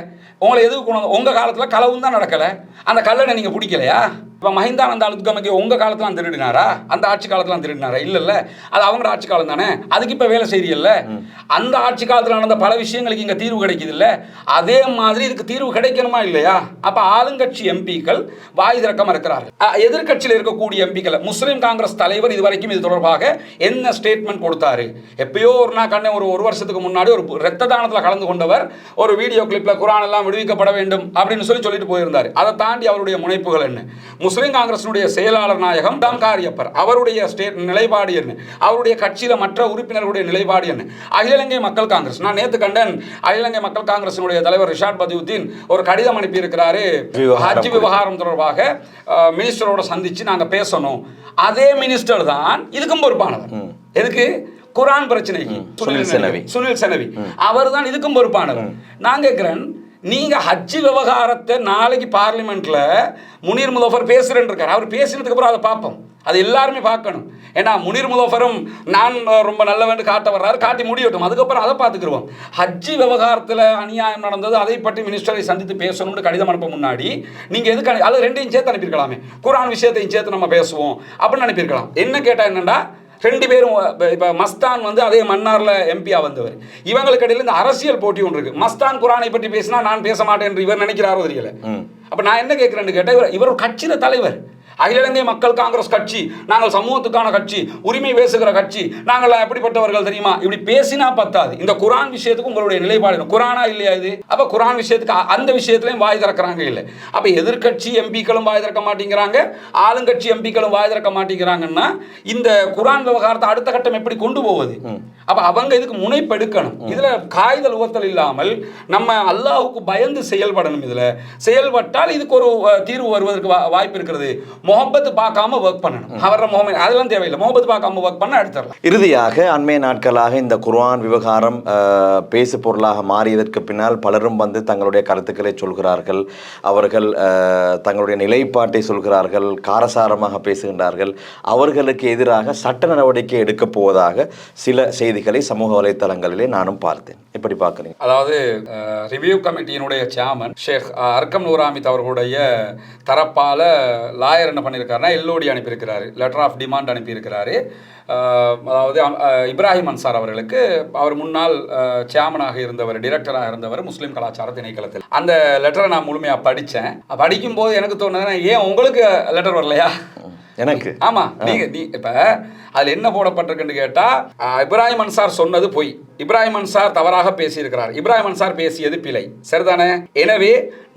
A: உங்களை எதுக்கு கொண்டு வந்த? உங்கள் காலத்தில் களவும் தான் நடக்கலை, அந்த கல்லணை நீங்கள் பிடிக்கலையா? இப்போ மஹிந்தானந்த அழுத்கமைக்கு உங்கள் காலத்தில் திருடினாரா? அந்த ஆட்சி காலத்தில் திருடினாரா? இல்லைல்ல, அது அவங்களோட ஆட்சி காலம் தானே. அதுக்கு இப்போ வேலை செய்யல. அந்த ஆட்சி காலத்தில் நடந்த பல விஷயங்களுக்கு இங்கே தீர்வு கிடைக்குது இல்லை? அதே மாதிரி இதுக்கு தீர்வு கிடைக்கணுமா இல்லையா? அப்போ ஆளுங்கட்சி எம்பிக்கள் வாய் திறக்காம இருக்கிறார்கள். எதிர்கட்சியில் இருக்கக்கூடிய எம்பிக்கள், முஸ்லீம் காங்கிரஸ் தலைவர் இதுவரைக்கும் இது தொடர்பாக என்ன ஸ்டேட்மெண்ட் கொடுத்தாரு? எப்பயோ ஒரு வருஷத்துக்கு முன்னாடி ஒரு இரத்த தானத்தில் கலந்து கொண்டவர் ஒரு வீடியோ கிளிப்பில் குர்ஆன் எல்லாம் விடுவிக்கப்பட வேண்டும் அப்படின்னு சொல்லிட்டு போயிருந்தார். அதை தாண்டி அவருடைய முனைப்புகள் என்ன? முஸ்லிம் காங்கிரசினுடைய செயலாளர் நாயகம் காரியப்பர் அவருடைய நிலைப்பாடு என்ன? அவருடைய கட்சியில மற்ற உறுப்பினர்களுடைய நிலைப்பாடு என்ன? அகில இலங்கை மக்கள் காங்கிரஸ், நான் நேற்று கண்டன், அகில இலங்கை மக்கள் காங்கிரசினுடைய தலைவர் ரிஷாட் பதியுதீன் ஒரு கடிதம் அனுப்பி இருக்கிறாரு, ஹஜ் விவகாரம் தொடர்பாக மினிஸ்டரோட சந்திச்சு நாங்க பேசணும். அதே மினிஸ்டர் தான் இதுக்கும் பொறுப்பானவர். எதுக்கு? குர்ஆன் பிரச்சனைக்கு சுனில் செனவி அவர் தான் இதுக்கும் பொறுப்பானவர். நான் கேட்கிறேன், நீங்க ஹஜ் விவகாரத்தை நாளைக்கு பார்லிமெண்ட்ல முனீர் முதஃபர் பேசுறேன்னு இருக்காரு. அவர் பேசினதுக்கு அப்புறம் அதை பார்ப்போம், அது எல்லாருமே பார்க்கணும். ஏன்னா முனீர் முதஃபரும் நான் ரொம்ப நல்லவன் காட்ட வர்றாரு, காட்டி முடியட்டும், அதுக்கப்புறம் அதை பார்த்துக்கிடுவோம். ஹஜ் விவகாரத்தில் அநியாயம் நடந்தது, அதை பற்றி மினிஸ்டரை சந்தித்து பேசணும்னு கடிதம் அனுப்ப முன்னாடி நீங்க எதுக்கு அது ரெண்டையும் சேர்த்து அனுப்பியிருக்கலாமே, குர்ஆன் விஷயத்தையும் சேர்த்து நம்ம பேசுவோம் அப்படின்னு அனுப்பியிருக்கலாம். என்ன கேட்டா என்னன்னா, ரெண்டு பேரும் இப்போ மஸ்தான் வந்து அதே மன்னார்ல எம்பியா வந்தவர். இவங்களுக்கு இடையில இந்த அரசியல் போட்டி ஒன்று இருக்கு. மஸ்தான் குர்ஆனை பற்றி பேசினா நான் பேச மாட்டேன் என்று இவர் நினைக்கிறாரோ தெரியல. அப்ப நான் என்ன கேட்கிறேன்னு கேட்டா, இவர் ஒரு கட்சியில தலைவர், அகில இலங்கை மக்கள் காங்கிரஸ் கட்சி, நாங்கள் சமூகத்துக்கான கட்சி, உரிமை பேசுகிற கட்சி, நாங்கள் எப்படிப்பட்டவர்கள் தெரியுமா? இப்படி பேசினா பத்தாது. இந்த குர்ஆன் விஷயத்துக்கு உங்களுடைய நிலைப்பாடு குர்ஆனா இல்லையா இது? அப்ப குர்ஆன் விஷயத்துக்கு அந்த விஷயத்திலையும் வாய் திறக்கிறாங்க இல்லை. அப்ப எதிர்கட்சி எம்பிக்களும் வாய் திறக்க மாட்டேங்கிறாங்க, ஆளுங்கட்சி எம்பிக்களும் வாய் திறக்க மாட்டேங்கிறாங்கன்னா இந்த குர்ஆன் விவகாரத்தை அடுத்த கட்டம் எப்படி கொண்டு போவது? அப்ப அவங்க இதுக்கு முனைப்பெடுக்கணும். இதுல காய்தல் உவத்தல் இல்லாமல் நம்ம அல்லாஹ்வுக்கு பயந்து செயல்படணும். இதுல செயல்பட்டால் இதுக்கு ஒரு தீர்வு வருவதற்கு வாய்ப்பு இருக்கிறது. முகப்பத்து பார்க்காம ஒர்க் பண்ணணும். அவர முகமே அதெல்லாம் தேவையில்லை, முகப்பத்து பார்க்காம ஒர்க் பண்ண எடுத்துடலாம்.
B: இறுதியாக அண்மைய நாட்களாக இந்த குர்ஆன் விவகாரம் பேசு பொருளாக மாறியதற்கு பின்னால் பலரும் வந்து தங்களுடைய கருத்துக்களை சொல்கிறார்கள், அவர்கள் தங்களுடைய நிலைப்பாட்டை சொல்கிறார்கள், காரசாரமாக பேசுகின்றார்கள். அவர்களுக்கு எதிராக சட்ட நடவடிக்கை எடுக்கப் போவதாக சில செய்திகளை சமூக வலைத்தளங்களிலே நானும் பார்த்தேன். எப்படி பார்க்குறீங்க?
A: அதாவது ரிவ்யூ கமிட்டியினுடைய சேர்மன் ஷேக் அர்கம் நூராமித் அவர்களுடைய தரப்பால லாயர் என்ன பண்ணியிருக்காருன்னா எல்ஓடி அனுப்பியிருக்கிறாரு, லெட்டர் ஆஃப் டிமாண்ட் அனுப்பியிருக்கிறாரு. அதாவது இப்ராஹிம் அன்சார் அவர்களுக்கு, அவர் முன்னாள் சேர்மனாக இருந்தவர், டிரெக்டராக இருந்தவர் முஸ்லீம் கலாச்சார திணைக்களத்தில். அந்த லெட்டரை நான் முழுமையாக படித்தேன். படிக்கும்போது எனக்கு தோணுதுன்னா, ஏன் உங்களுக்கு லெட்டர் வரலையா?
B: எனக்கு
A: ஆமா, நீங்க இப்ப அதுல என்ன போடப்பட்டிருக்குன்னு கேட்டா, இப்ராஹிம் அன்சார் சொன்னது பொய், இப்ராஹிம் அன்சார் தவறாக பேசியிருக்கிறார், இப்ராஹிம் அன்சார் பேசியது பிழை, சரிதானே? எனவே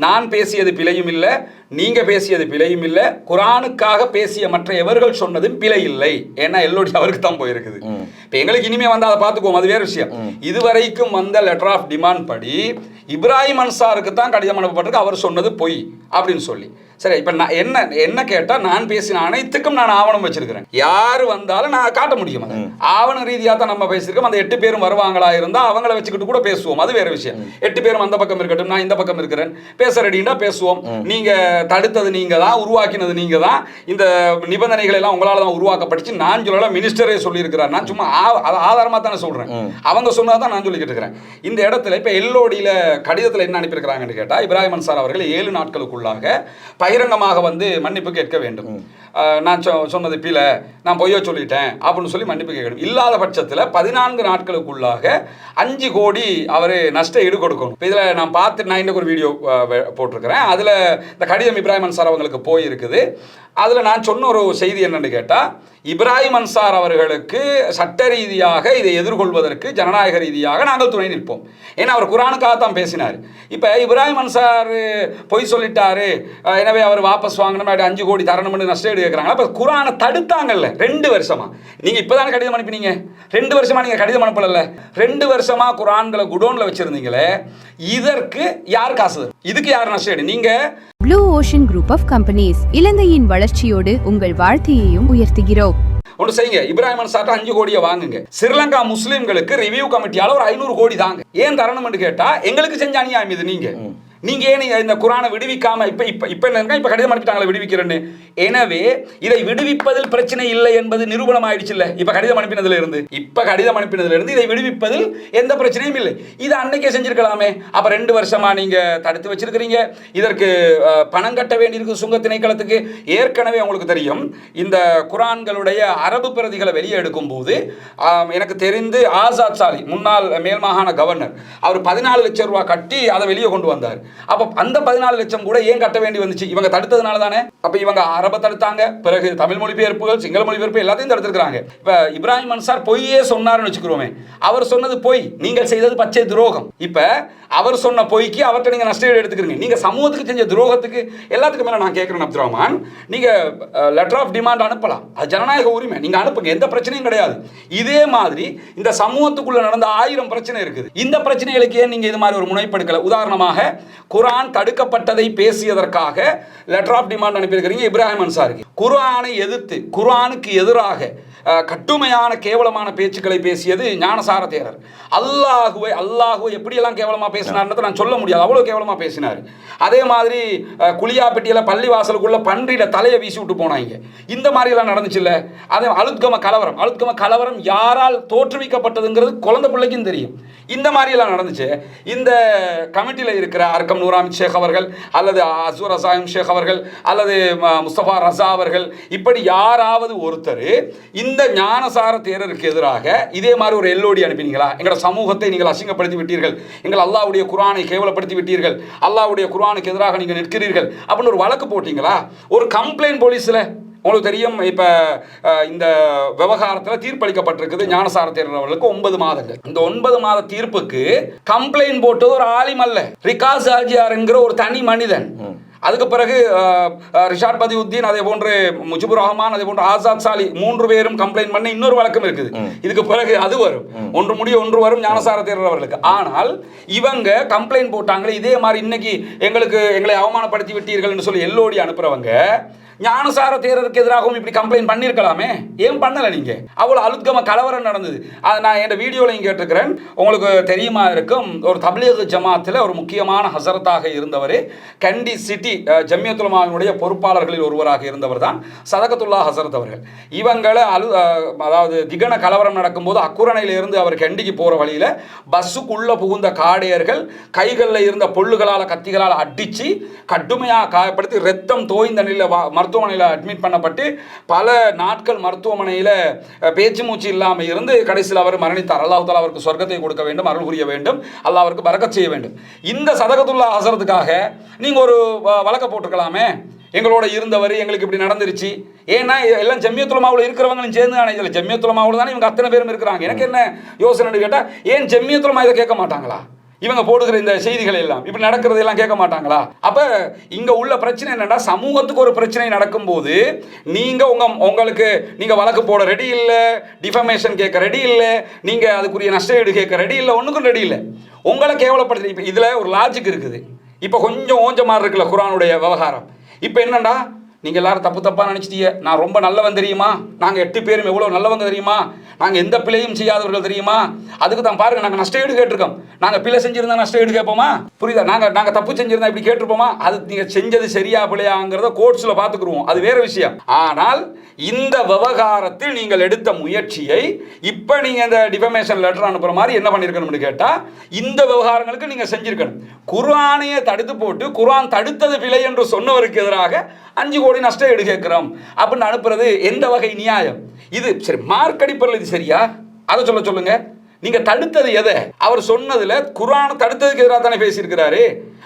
A: நான் பேசியது பிழையும் இல்லை, நீங்க பேசியது பிழையும் இல்லை, குர்ஆனுக்காக பேசிய மற்ற எவர்கள் சொன்னதும் பிழை இல்லை. ஏன்னா எல்லோடி அவருக்கு தான் போயிருக்குது. இப்ப எங்களுக்கு இனிமே வந்து அதை பார்த்துக்குவோம், அது வேற விஷயம். இதுவரைக்கும் வந்த லெட்டர் ஆஃப் டிமாண்ட் படி இப்ராஹிம் அன்சாருக்கு தான் கடிதம் அனுப்பப்பட்டிருக்கு, அவர் சொன்னது பொய் அப்படின்னு சொல்லி. சரி, இப்ப நான் என்ன கேட்டா, நான் பேசின அனைத்துக்கும் நான் ஆவணம் வச்சிருக்கிறேன். யாரு வந்தாலும் நான் காட்ட முடியும், ஆவண ரீதியாக தான் நம்ம பேசியிருக்கோம். அந்த 8 பேரும் வருவாங்க, சொல்றாங்களா இருந்தா அவங்கள வச்சுக்கிட்டு கூட பேசுவோம், அது வேற விஷயம். 8 பேரும் அந்த பக்கம் இருக்கட்டும், நான் இந்த பக்கம் இருக்கிறேன், பேச ரெடினா பேசுவோம். நீங்க தடுத்தது நீங்க தான், உருவாக்கினது நீங்க தான், இந்த நிபந்தனைகள் எல்லாம் உங்களால தான் உருவாக்கப்பட்டுச்சு. நான் சொல்லல, மினிஸ்டரே சொல்லி இருக்கிறார். நான் சும்மா ஆதாரமா தானே சொல்றேன், அவங்க சொன்னதான் நான் சொல்லிக்கிட்டு இருக்கிறேன். இந்த இடத்துல இப்ப எல்லோடியில கடிதத்தில் என்ன அனுப்பியிருக்கிறாங்கன்னு கேட்டா, இப்ராஹிம் அன்சார் அவர்கள் 7 நாட்களுக்குள்ளாக பகிரங்கமாக வந்து மன்னிப்பு கேட்க வேண்டும். நான் சொன்னது பில, நான் பொய்ய சொல்லிட்டேன் அப்படின்னு சொல்லி மன்னிப்பு கேட்கணும். இல்லாத பட்சத்தில் 14 நாட்களுக்குள்ளாக 5 கோடி அவர் நஷ்ட ஈடு கொடுக்கணும். இதில் நான் பார்த்து நான் இன்னும் ஒரு வீடியோ போட்டிருக்கிறேன். அதில் இந்த கடிதம் இப்ராஹிம் அன்சார் அவங்களுக்கு போயிருக்குது. அதில் நான் சொன்ன ஒரு செய்தி என்னன்னு கேட்டால், இப்ராஹிம் அன்சார் அவர்களுக்கு சட்ட ரீதியாக இதை எதிர்கொள்வதற்கு ஜனநாயக ரீதியாக நாங்கள் துணை நிற்போம். ஏன்னா அவர் குரானுக்காக தான் பேசினார். இப்போ இப்ராஹிம் அன்சார் பொய் சொல்லிட்டாரு, எனவே அவர் வாபஸ் வாங்கணும், 5 கோடி தரணும்னு நஷ்டம் கேட்குறாங்க. அப்போ குரானை தடுத்தாங்கல்ல 2 வருஷமா. நீங்கள் இப்போ தானே கடிதம் அனுப்பினீங்க, 2 வருஷமா நீங்கள் கடிதம் அனுப்பல. 2 வருஷமா குரான்களை குடோனில் வச்சிருந்தீங்களே, இதற்கு யார் காசு? இதுக்கு யார் நஷ்டம்? நீங்கள்
C: Blue Ocean Group of Companies, இலங்கையின் வளர்ச்சியோடு உங்கள் வாழ்க்கையையும் உயர்த்துகிறோம்.
A: ஒன்று செய்யுங்க, இப்ராஹிம் அன்சார் 5 கோடியை வாங்குங்க. ஸ்ரீலங்கா முஸ்லீம்களுக்கு ரிவ்யூ கமிட்டியால ஒரு 500 கோடி தாங்க. ஏன் தரணும்னு கேட்டா, எங்களுக்கு செஞ்ச அநியாயம் இது. நீங்க ஏன் இந்த குரானை விடுவிக்காம இப்ப கடிதம் அனுப்பிட்டாங்களே விடுவிக்கிறேன்னு. எனவே இதை விடுவிப்பதில் பிரச்சனை இல்லை என்பது நிரூபணம் ஆயிடுச்சு. இல்ல இப்ப கடிதம் அனுப்பினதுல இருந்து இதை விடுவிப்பதில் எந்த பிரச்சனையும் இல்லை. இது அன்னைக்கே செஞ்சிருக்கலாமே. அப்ப 2 வருஷமா நீங்க தடுத்து வச்சிருக்கிறீங்க. இதற்கு பணம் கட்ட வேண்டியிருக்கு சுங்க திணைக்களத்துக்கு. ஏற்கனவே உங்களுக்கு தெரியும், இந்த குரான்களுடைய அரபு பிரதிகளை வெளியே எடுக்கும் போது எனக்கு தெரிந்து ஆசாத் சாலி முன்னாள் மேல் மாகாண கவர்னர் அவர் 14 லட்சம் ரூபாய் கட்டி அதை வெளியே கொண்டு வந்தார். அப்ப அந்த 14 லட்சம் கூட ஏன் கட்ட வேண்டி வந்துச்சு? இவங்க தடுத்ததுனால தானே. அப்ப இவங்க அரப தடுத்தாங்க, பிறகு தமிழ் மொழிபெயர்ப்புகள், சிங்கள மொழிபெயர்ப்பு எல்லாத்தையும் தடுத்திருக்காங்க. இப்ப இப்ராஹிம் அன்சார் பொய்யே சொன்னார்னு வச்சுக்கிறோமே, அவர் சொன்னது பொய், நீங்கள் செய்தது பச்சை துரோகம். இப்ப அவர் சொன்ன பொய்க்கு அவர்கிட்ட நீங்க நஷ்டம் எடுத்துக்கிறீங்க. நீங்க சமூகத்துக்கு செஞ்ச துரோகத்துக்கு எல்லாத்துக்கும் மேல நான் கேட்கிறேன் அப்துல் ரஹ்மான், நீங்க லெட்டர் ஆஃப் டிமாண்ட் அனுப்பலாம், அது ஜனநாயக உரிமை, நீங்க அனுப்புங்க, எந்த பிரச்சனையும் கிடையாது. இதே மாதிரி இந்த சமூகத்துக்குள்ள நடந்த 1000 பிரச்சனை இருக்குது. இந்த பிரச்சனைகளுக்கு ஏன் நீங்க இது மாதிரி ஒரு முனைப்படுக்கல? உதாரணமாக குர்ஆன் தடுக்கப்பட்டதை பேசியதற்காக லெட்டர் ஆஃப் டிமாண்ட் அனுப்பியிருக்கிறீங்க இப்ராஹிம் அன்சாருக்கு. குர்ஆனை எதிர்த்து, குர்ஆனுக்கு எதிராக கட்டுமையான கேவலமான பேச்சுக்களை பேசியது ஞானசார தேரர். அல்லாஹுவை எப்படியெல்லாம் கேவலமா பேசினார்ன்றதை நான் சொல்ல முடியாது, அவ்வளவு கேவலமா பேசினார். அதே மாதிரி குளியாப்பட்டியில பள்ளி வாசலுக்குள்ள பன்றியில தலையை வீசி விட்டு போனாங்க. இந்த மாதிரி எல்லாம் நடந்துச்சு இல்ல. அதே அலுத்கம கலவரம் யாரால் தோற்றுவிக்கப்பட்டதுங்கிறது குழந்தை பிள்ளைக்கும் தெரியும். இந்த மாதிரி எல்லாம் நடந்துச்சு. இந்த கமிட்டியில் இருக்கிற அர்க்கம் நூராமித் ஷேக் அவர்கள் அல்லது அசூர் அசாயம் ஷேக் அவர்கள் அல்லது முஸ்தபா ரசா அவர்கள், இப்படி யாராவது ஒருத்தர் இந்த ஞானசார தேரருக்கு எதிராக இதே மாதிரி ஒரு எல்லோடி அனுப்பினீங்களா? எங்களோட சமூகத்தை நீங்கள் அசிங்கப்படுத்தி விட்டீர்கள், எங்கள் அல்லாஹ்வுடைய குர்ஆனை கேவலப்படுத்தி விட்டீர்கள், அல்லாஹ்வுடைய குர்ஆனுக்கு எதிராக நீங்கள் நிற்கிறீர்கள் அப்படின்னு ஒரு வழக்கு போட்டீங்களா? ஒரு கம்ப்ளைண்ட் போலீஸ்ல உங்களுக்கு தெரியும். இப்போ இந்த விவகாரத்தில் தீர்ப்பளிக்கப்பட்டிருக்குது ஞானசார தேரர் அவர்களுக்கு 9 மாதங்கள். இந்த 9 மாத தீர்ப்புக்கு கம்ப்ளைண்ட் போட்டது ஒரு ஆலிம் அல்ல, ரிகாஸ் ஆஜியார் என்கிற ஒரு தனி மனிதன். அதுக்கு பிறகு ரிஷாட் பதியுத்தீன், அதே போன்று முஜிபுர் ரஹ்மான், அதே போன்று ஆசாத் சாலி 3 பேரும் கம்ப்ளைண்ட் பண்ண இன்னொரு வழக்கம் இருக்குது. இதுக்கு பிறகு அது வரும், ஒன்று முடிய ஒன்று வரும் ஞானசார தேரர் அவர்களுக்கு. ஆனால் இவங்க கம்ப்ளைண்ட் போட்டாங்களே, இதே மாதிரி இன்னைக்கு எங்களை அவமானப்படுத்தி விட்டீர்கள் சொல்லி எல்லோடி அனுப்புறவங்க ஞானசார தேரருக்கு எதிராகவும் இப்படி கம்ப்ளைண்ட் பண்ணியிருக்கலாமே, ஏன் பண்ணல? நீங்க அவ்வளவு அலுத்கம கலவரம் நடந்தது. நான் என் வீடியோல கேட்டிருக்கிறேன், உங்களுக்கு தெரியுமா இருக்கும். ஒரு தப்லீக் ஜமாத்தில் ஒரு முக்கியமான ஹசரத்தாக இருந்தவர், கண்டி சிட்டி ஜம்மியத்துல் உலமாவினுடைய பொறுப்பாளர்களில் ஒருவராக இருந்தவர் தான் சதகத்துல்லா ஹசரத் அவர்கள். இவங்களை அதாவது திகன கலவரம் நடக்கும்போது அக்குரணையிலிருந்து அவர் கண்டிக்கு போற வழியில பஸ்ஸுக்குள்ள புகுந்த காடையர்கள் கைகளில் இருந்த பொல்லுகளால் கத்திகளால் அடிச்சு கடுமையாக காயப்படுத்தி ரத்தம் தோய்ந்த நிலையில் மருத்துவமனையில் அட்மிட் பண்ணப்பட்டு பல நாட்கள் மருத்துவமனையில் பேச்சு மூச்சு இல்லாமல் இருந்து கடைசியில் அவர் மரணித்தார். அல்லாஹ் தஆலா அவருக்கு சொர்க்கத்தை கொடுக்க வேண்டும், அருள் புரிய வேண்டும், அல்லாஹ் அவருக்கு பரக்கத் செய்ய வேண்டும். இந்த சதகத்துல்லா ஹசரத்துக்காக நீங்க ஒரு வழக்க போட்டிருக்கலாமே, எங்களோட இருந்தவர் எங்களுக்கு இப்படி நடந்துருச்சு. ஏன்னா எல்லாம் ஜம்மியத்துல் உலமாவுல இருக்கிறவங்களும் சேர்ந்து தானே, இதில் ஜம்மியத்துல் உலமாவுல தானே இவங்க அத்தனை பேரும் இருக்கிறாங்க. எனக்கு என்ன யோசனைன்னு கேட்டால், ஏன் ஜம்மியத்துல் உலமா இதை கேட்க மாட்டாங்களா? இவங்க போடுகிற இந்த செய்திகள் எல்லாம் இப்படி நடக்கிறது எல்லாம் கேட்க மாட்டாங்களா? அப்ப இங்க உள்ள பிரச்சனை என்னன்னா, சமூகத்துக்கு ஒரு பிரச்சனை நடக்கும்போது நீங்க உங்களுக்கு நீங்க வழக்கு போட ரெடி இல்லை, டிஃபமேஷன் கேட்க ரெடி இல்லை, நீங்க அதுக்குரிய நஷ்டஈடு கேட்க ரெடி இல்லை, ஒன்றுக்கும் ரெடி இல்லை. உங்களை கேவலப்படுத்தி இப்போ இதுல ஒரு லாஜிக் இருக்குது. இப்போ கொஞ்சம் ஓஞ்சமாக இருக்குல்ல குர்ஆனுடைய விவகாரம். இப்போ என்னண்டா, நீங்கள் எல்லாரும் தப்பாக நினச்சிட்டீங்க, நான் ரொம்ப நல்லவன் தெரியுமா, நாங்கள் 8 பேரும் எவ்வளோ நல்லவங்க தெரியுமா, நாங்கள் எந்த பிழையும் செய்யாதவர்கள் தெரியுமா? அதுக்கு தான் பாருங்க, நாங்கள் நஷ்டஈடு கேட்டிருக்கோம். நாங்கள் பிழை செஞ்சிருந்தா நஷ்டஈடு கேட்போமா? புரியுதா? நாங்கள் தப்பு செஞ்சிருந்தா இப்படி கேட்டிருப்போமா? அது நீங்கள் செஞ்சது சரியா பிழையாங்கிறத கோர்ட்ஸில் பார்த்துக்குருவோம், அது வேற விஷயம். ஆனால் இந்த விவகாரத்தில் நீங்கள் எடுத்த முயற்சியை இப்போ நீங்கள் இந்த டிஃபமேஷன் லெட்டர் அனுப்புகிற மாதிரி என்ன பண்ணியிருக்கணும்னு கேட்டால், இந்த விவகாரங்களுக்கு நீங்கள் செஞ்சிருக்கணும். குர்ஆனையை தடுத்து போட்டு குர்ஆன் தடுத்தது பிழை என்று சொன்னவருக்கு எதிராக 5 கோடி நஷ்டஈடு கேட்கிறோம் அப்படின்னு அனுப்புறது எந்த வகை நியாயம்? இது சரி, மார்க் அடிப்படையில் இது சரியா? அதை சொல்லுங்க. நீங்க தடுத்தது எதை? அவர் சொன்னதுல குர்ஆனை தடுத்ததுக்கு எதிராக தானே பேசியிருக்கிறாரு.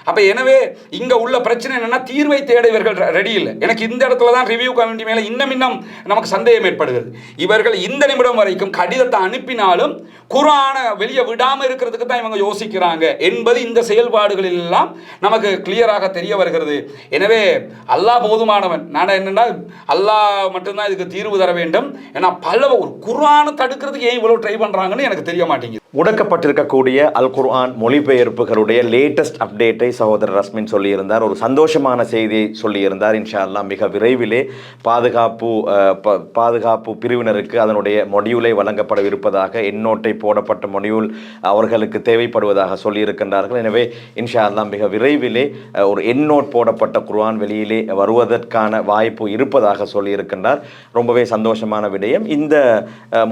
A: அப்ப எனவே இங்க உள்ள பிரச்சனை என்னன்னா, தீர்வை தேட இவர்கள் ரெடி இல்லை. எனக்கு இந்த இடத்துல தான் ரிவ்யூ கமிட்டி மேல இன்னும் நமக்கு சந்தேகம் ஏற்படுகிறது. இவர்கள் இந்த நிமிடம் வரைக்கும் கடிதத்தை அனுப்பினாலும் குர்ஆனை வெளியே விடாம இருக்கிறதுக்கு தான் இவங்க யோசிக்கிறாங்க என்பது இந்த செயல்பாடுகளில் எல்லாம் நமக்கு கிளியராக தெரிய வருகிறது. எனவே அல்லாஹ் போதுமானவன். நான் என்னன்னா, அல்லாஹ் மட்டும்தான் இதுக்கு தீர்வு தர வேண்டும். ஏன்னா ஒரு குர்ஆனை தடுக்கிறதுக்கு ஏன் இவ்வளவு ட்ரை பண்றாங்கன்னு எனக்கு தெரிய மாட்டேங்குது.
B: முடக்கப்பட்டிருக்கக்கூடிய அல் குர்ஆன் மொழிபெயர்ப்புகளுடைய லேட்டஸ்ட் அப்டேட்டை சகோதரர் ரஸ்மின் சொல்லியிருந்தார். ஒரு சந்தோஷமான செய்தியை சொல்லியிருந்தார். இன்ஷா அல்லாஹ் மிக விரைவிலே பாதுகாப்பு பிரிவினருக்கு அதனுடைய மொடியூலை வழங்கப்படவிருப்பதாக, எண்ணோட்டை போடப்பட்ட மொடியூல் அவர்களுக்கு தேவைப்படுவதாக சொல்லியிருக்கின்றார்கள். எனவே இன்ஷா அல்லாஹ் மிக விரைவிலே ஒரு எண்ணோட் போடப்பட்ட குர்ஆன் வெளியிலே வருவதற்கான வாய்ப்பு இருப்பதாக சொல்லியிருக்கின்றார். ரொம்பவே சந்தோஷமான விடயம். இந்த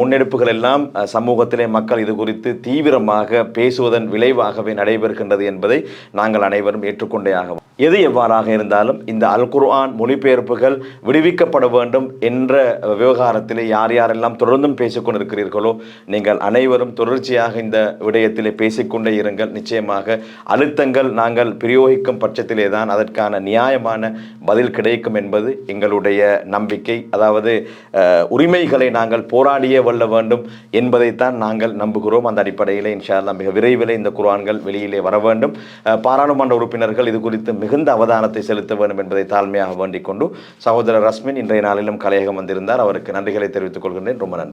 B: முன்னெடுப்புகள் எல்லாம் சமூகத்திலே மக்கள் இது குறித்து தீவிரமாக பேசுவதன் விளைவாகவே நடைபெறுகின்றது என்பதை நாங்கள் அனைவரும் ஏற்றுக்கொண்டே ஆகும். எது எவ்வாறாக இருந்தாலும் இந்த அல் குர்ஆன் மொழிபெயர்ப்புகள் விடுவிக்கப்பட வேண்டும் என்ற விவகாரத்திலே யார் யாரெல்லாம் தொடர்ந்தும் பேசிக்கொண்டிருக்கிறீர்களோ, நீங்கள் அனைவரும் தொடர்ச்சியாக இந்த விடயத்திலே பேசிக்கொண்டே இருங்கள். நிச்சயமாக அழுத்தங்கள் நாங்கள் பிரயோகிக்கும் பட்சத்திலே தான் அதற்கான நியாயமான பதில் கிடைக்கும் என்பது எங்களுடைய நம்பிக்கை. அதாவது உரிமைகளை நாங்கள் போராடியே வெல்ல வேண்டும் என்பதைத்தான் நாங்கள் நம்புகிறோம். அந்த அடிப்படையில் இன்ஷா அல்லாஹ் மிக விரைவில் இந்த குர்ஆன்கள் வெளியிலே வர வேண்டும். பாராளுமன்ற உறுப்பினர்கள் இது குறித்து மிகுந்த அவதானத்தை செலுத்த வேண்டும் என்பதை தாழ்மையாக வேண்டிக் கொண்டு சகோதரர் ரஸ்மின் இன்றைய நாளிலும் கலையகம் வந்திருந்தார். அவருக்கு நன்றிகளை தெரிவித்துக் கொள்கின்றேன். ரொம்ப நன்றி.